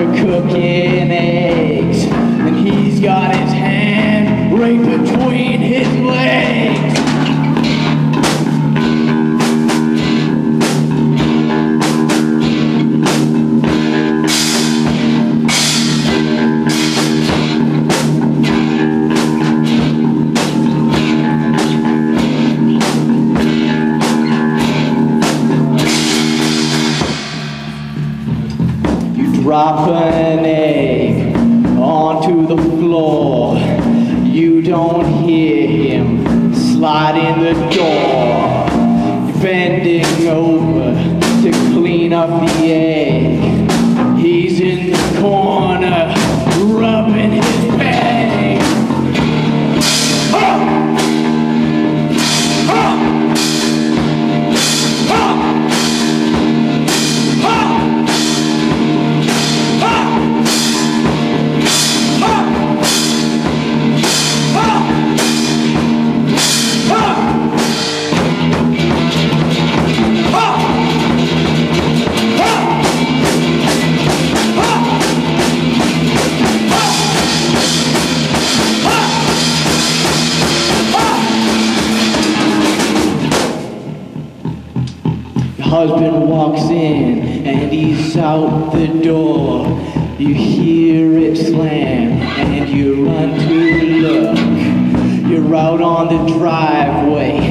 You're cooking eggs, and he's got his hand right between his legs. Drop an egg onto the floor. You don't hear him slide in the door. You're bending over to clean up the egg. He's in the corner rubbing his bag. Oh! Husband walks in and he's out the door. You hear it slam and you run to look. You're out on the driveway